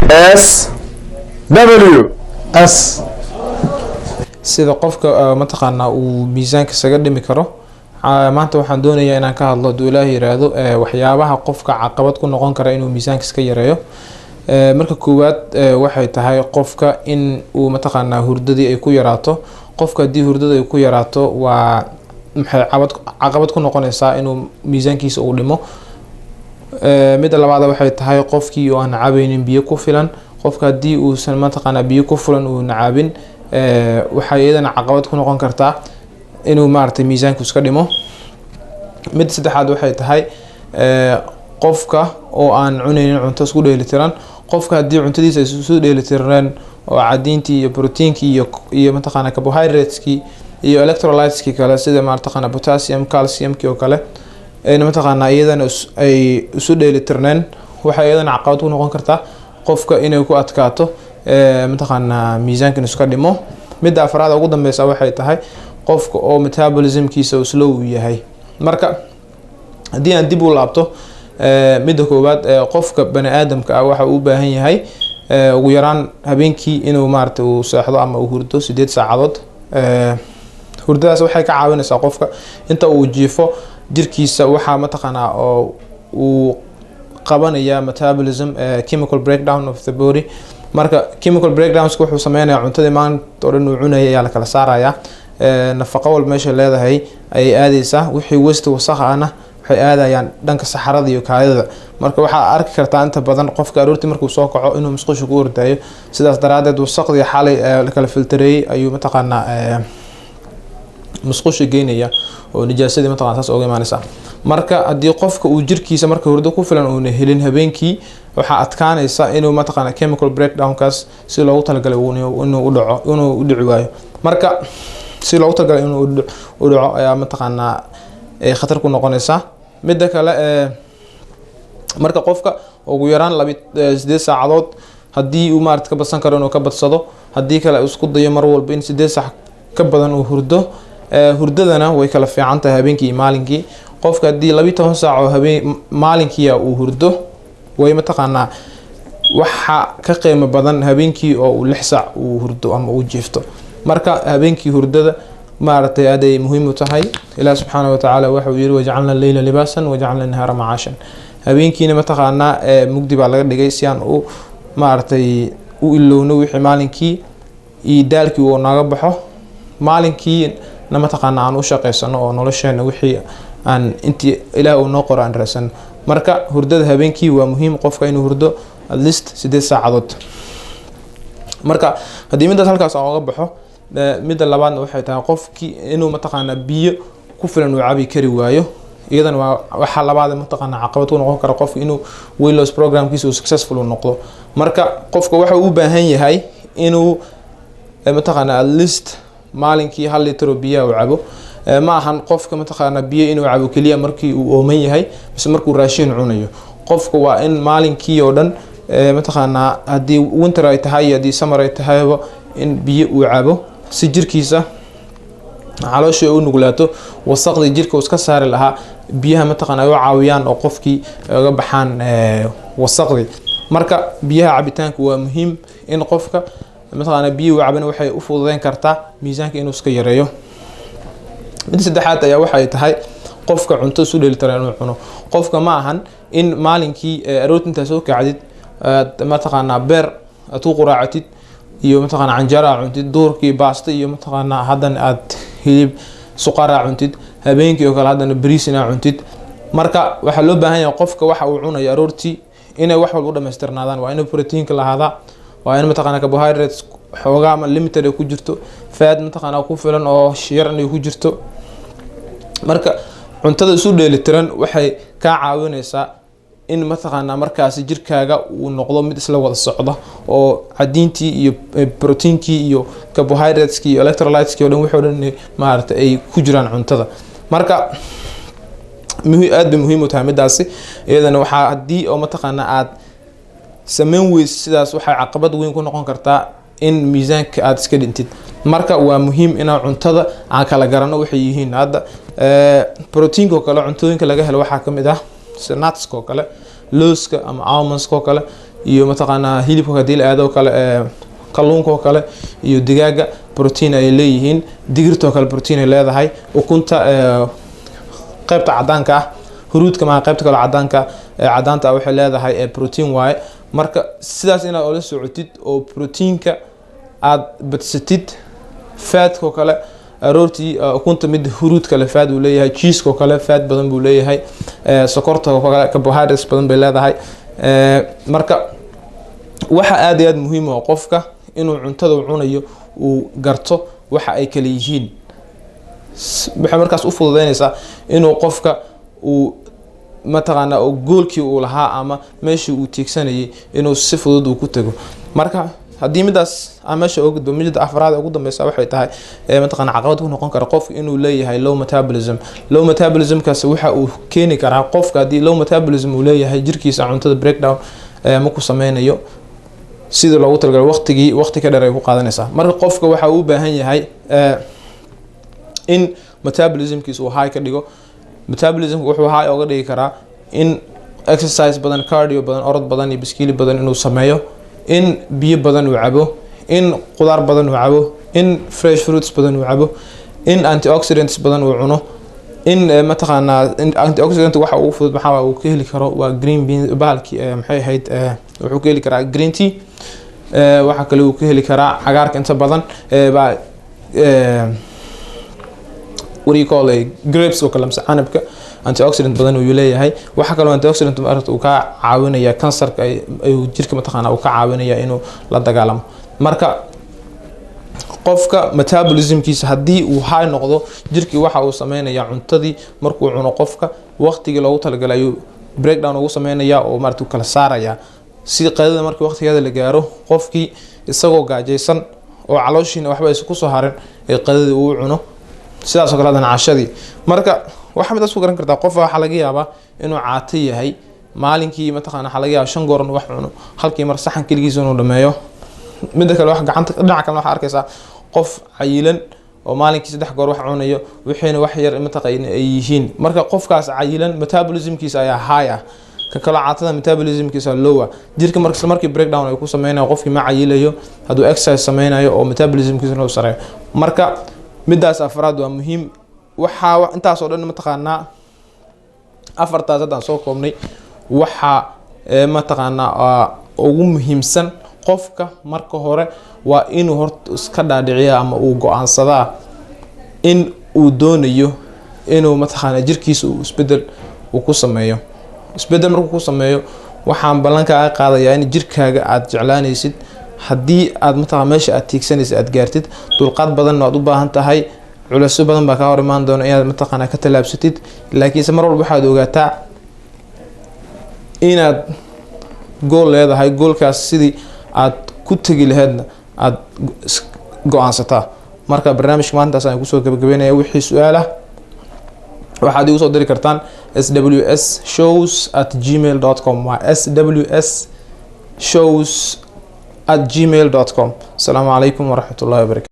S W S sida qofka mataqaanaa uu miisaanka isaga dhimi karo. maanta waxaan doonayaa inaan ka hadlo haduu Ilaahay yiraahdo waxyaabaha qofka caqabad ku noqon kara inuu miisaanka iska yareeyo. marka koowaad waxay tahay qofka in uu mataqaanaa hurdadii ay ku yaraato. qofka hadii hurdada ay ku yaraato waa maxay caqabad ku noqonaysaa inuu miisaankiisa uu dhimo. mid labaad waxay tahay qofkii oo aan cabaynin biyo ku filan. qofka hadii uu san mataqaanaa biyo ku filan uu nacabin waxay iyadana caqabad ku noqon kartaa inuu maartay miisaanku iska dhimo. mid saddexaad waxay tahay qofka oo aan cunaynin cunto isku dheelitiran. qofka hadii cuntadiisa isku dheelitiran oo cadiintii iyo proteinkii iyo mataqaanaa carbohydrateski iyo electrolyteski kale sida mataqaanaa potassium calciumki oo kale mataqaanaa iyadana ay isu dheelitirneen waxay iyadana caqabad ku noqon kartaa qofka inay ku adkaato mataqaanaa miisaanka iska dhimo. mid afraad ugu dambeysa waxay tahay qofka oo metabolismkiisa slow yahay. marka hadii aan dib u laabto midda koowaad qofka bani aadamka ah waxa uu u baahan yahay ugu yaraan habeenkii inuu maartay uu seexdo ama uu hurdo 8 saacadood. hurdadaas waxay ka caawinaysaa qofka inta uu jiifo jirkiisa waxa mataqaanaa oo uu qabanaya metabolism chemical breakdown of the body. marka chemical breakdowns wuxuu sameeyaa cuntada maanta oo dhan uu cunayay ayaa la kala saaraya. nafaqo walba meesha leedahay ay aadaysaa wixii waste wasakh ahna waxay aadayaan dhanka saxarada iyo kaadida. marka waxa arki kartaa inta badan qofka aroortii markuu soo kaco inuu musqusha ku ordayo. sidaas daraadeed wasaqdii xalay la kala filtareeyay ayuu mataqaanaa musqusha geynaya oo nijaasadii mataqaanaa saas uga imaanaysa. marka hadii qofka uu jirkiisa marka hurdo ku filan uu helin habeenkii waxa adkaanaysa inuu mataqaanaa chemical breakdownkaas si loogu talagalay inuu u dhaco inuu u dhici waayo. marka si loogu talagalay inuu u dhaco ayaa mataqaanaa khatar ku noqonaysa. midda kale marka qofka ugu yaraan 8 saacadood hadii uu maartay ka badsan karo inuu ka badsado. hadii kale isku dayo mar walba in 8 saac ka badan uu hurdo. hurdadana way kala fiican tahay habeenkii iyo maalinkii. qofka hadii 12 saac oo maalinkii uu hurdo way mataqaanaa waxa ka qiimo badan habeenkii oo uu 6 saac uu hurdo ama uu jiifto. marka habeenkii hurdada maartay aday muhiim u tahay. Ilaahay subhanahu wa ta'ala waxa uu yiri waja'alna al-layla libasan waja'alna an-nahara ma'ashan. habeenkiina mataqaanaa mugdi baa laga dhigay si aan u maartay u ilowno wixii maalinkii iyo daalkii uu naga baxo. maalinkii mataqaanaa aan u shaqeysano oo nolosheena wixii aan intii Ilaahay uu noo qoraan raasano. marka hurdada habeenkii waa muhiim qofka inuu hurdo at least 8 saacadood. marka hadii midaas halkaas aan uga baxo midda labaadna waxay tahay qofkii inuu mataqaanaa biyo ku filan uu cabi kari waayo. iyadana waxa labaad mataqaanaa caqabad ku noqon kara qofka inuu weight loss programkiisa uu successful noqdo. marka qofka waxa uu u baahan yahay inuu mataqaanaa at least maalinkii 1 litro biyo uu cabo. ma ahan qofka mataqaanaa biyo inuu cabo kaliya markii uu ooman yahay mise markuu raashin cunayo. qofka waa in maalinkii oo dhan mataqaanaa hadii winter ay tahay hadii summer ay tahay in biyo uu cabo si jirkiisa caloosha uu nuglaato wasaqda jirka uu iska saari lahaa. biyaha mataqaanaa ay caawiyaan oo qofkii uga baxaan wasaqdi. marka biyaha cabitaanku waa muhiim in qofka mataqaanaa biyo uu cabana waxay u fududeyn kartaa miisaanka inuu iska yareeyo. mid saddexaad ayaa waxay tahay qofka cunto isu dheelitiran inuu cuno. qofka ma ahan in maalinkii aroortii inta soo kacdid mataqaanaa beer aad ku quraacatid iyo mataqaanaa canjeera cuntid duurkii baasta iyo mataqaanaa hadan aad hilib suqaar cuntid habeenkii oo kale hadan bariis cuntid. marka waxa loo baahan yahay qofka waxa uu cunayo aroortii inay wax walba u dhameystirnaadaan. waa in proteinka lahaada waa in mataqaanaa carbohydrates xoogaa ama limited ay ku jirto. fat mataqaanaa ku filan oo yar inay ku jirto. marka cuntada isu dheelitiran waxay ka caawinaysaa in mataqaanaa markaas jirkaaga uu noqdo mid isla wada socda oo cadiintii iyo proteinkii iyo carbohydrateski iyo electrolyteski oo dhan wixii oo dhan maartay ay ku jiraan cuntada. marka aad muhiim u tahay midaasi. iyadana waxa hadii oo mataqaanaa aad sameyn weys sidaas waxay caqabad weyn ku noqon kartaa in miisaanka aad iska dhintid. marka waa muhiim in cuntada aan kala garano waxay yihiin. hadda proteinka kale cuntooyinka laga helo waxa kamid ah nuts kale looska ama almonds kale iyo mataqaanaa hilibka hadii la aado kale kalluunka oo kale iyo digaaga protein ay leeyihiin, digirta oo kale protein ay leedahay, ukunta qaybta cadaanka ah, huruudka ma qaybta kale cadaanta waxay leedahay protein waaye. marka sidaas inaad oo la socotid oo proteinka aad badsatid. fat oo kale aroortii ukunta mid huruudka le fat uu leeyahay, cheese oo kale fat badan buu leeyahay, sokorta oo kale carbohydrates badan bay leedahay. marka waxa aad iyo aad muhiim ah qofka inuu cuntada uu cunayo uu garto waxa ay kala yihiin. waxa markaas u fududeynaysaa inuu qofka uu mataqaana goolkii uu lahaa ama meeshii uu tiigsanayay inuu si fudud uu ku tago. marka haddii midaas aan meesha ugu gudbo, midda afraad ugu dambeysa waxay tahay mataqaana caqabad ku noqon kara qofka inuu leeyahay low metabolism. low metabolism kaas waxa uu keeni karaa qofka haddii low metabolism uu leeyahay jirkiisa cuntada breakdown ma ku sameynayo sida loogu talagalay, waqti ka dheer ay ku qaadanaysaa. marka qofka waxa uu u baahan yahay in metabolismkiisa uu high ka dhigo. metabolism wuxuu high uga dhigi karaa in exercise badan, cardio badan, orod badan iyo biskili badan inuu sameeyo, in biyo badan uu cabo, in qudaar badan uu cabo, in fresh fruits badan uu cabo, in antioxidants badan uu cuno, in mataqaana antioxidant waxa uu fudud maxaa uu ka heli karo waa green bean bahalki maxay ahayd wuxuu ka heli karaa green tea, waxa kale uu ka heli karaa cagaarka inta badan ba what do you call grapes oo kale ama canabka antioxidant badan uu leeyahay. waxa kale oo antioxidant uu ka caawinaya kansarka ay jirka mataqaana uu ka caawinaya inuu la dagaalamo. marka qofka metabolismkiisa hadii uu high noqdo, jirkii waxa uu sameynaya cuntadii markuu cuno qofka waqtigii loogu talagalay ayuu breakdown ugu sameynaya oo markuu kala saaraya. si qadada markii waqtigeeda la gaaro qofkii isagoo gaajaysan oo calooshiina waxba isku soo harin ee qadada uu cuno, sidaas oo kale hadana cashadii. marka waxa mid isku garan kartaa qof waxa laga yaabaa inuu caato yahay maalinkii mataqaana waxa laga yaabaa 5 goor wax cuno halkii mar saxan kaligiisa inuu dhameeyo. mid kale wax gacanta dhinaca kale waxa arkaysaa qof cayilan oo maalinkii 3 goor wax cunayo wixiina wax yar mataqaana ay yihiin. marka qofkaas cayilan metabolismkiisa ayaa high ah, ka kala caatada metabolismkiisa low ah. jirka markii breakdown ay ku sameynayo qofkii ma cayilayo haduu exercise sameynayo oo metabolismkiisa loo sareeyo. marka midaas afraad waa muhiim. waxa intaas oo dhan mataqaana afartaas hadaan soo koobnay waxa mataqaana ugu muhiimsan qofka marka hore waa inuu horta iska dhaadhiciyo ama uu go'aansadaa in uu doonayo inuu mataqaana jirkiisa uu isbedel uu ku sameeyo. isbedel markuu ku sameeyo waxaan ballanka qaadayaa in jirkaaga aad jeclaanaysid, haddii aad mataqaana meesha aad tiigsanaysid aad gaartid, dulqaad badan aad u baahan tahay, culeys badan baa ka hor imaan doona inaad mataqaana ka talaabsatid. laakiin mar walba waxaad ogaataa inaad gool leedahay, goolkaas sidii aad ku tagi lahaydna aad go'aansataa. marka barnaamijka maantaas aan ku soo gabagabeynaya. wixii su'aalaha waxaad igu soo diri kartaan swsshows@gmail.com waa swsshows@gmail.com. Assalamu alaykum wa rahmatullahi wa barakatuh.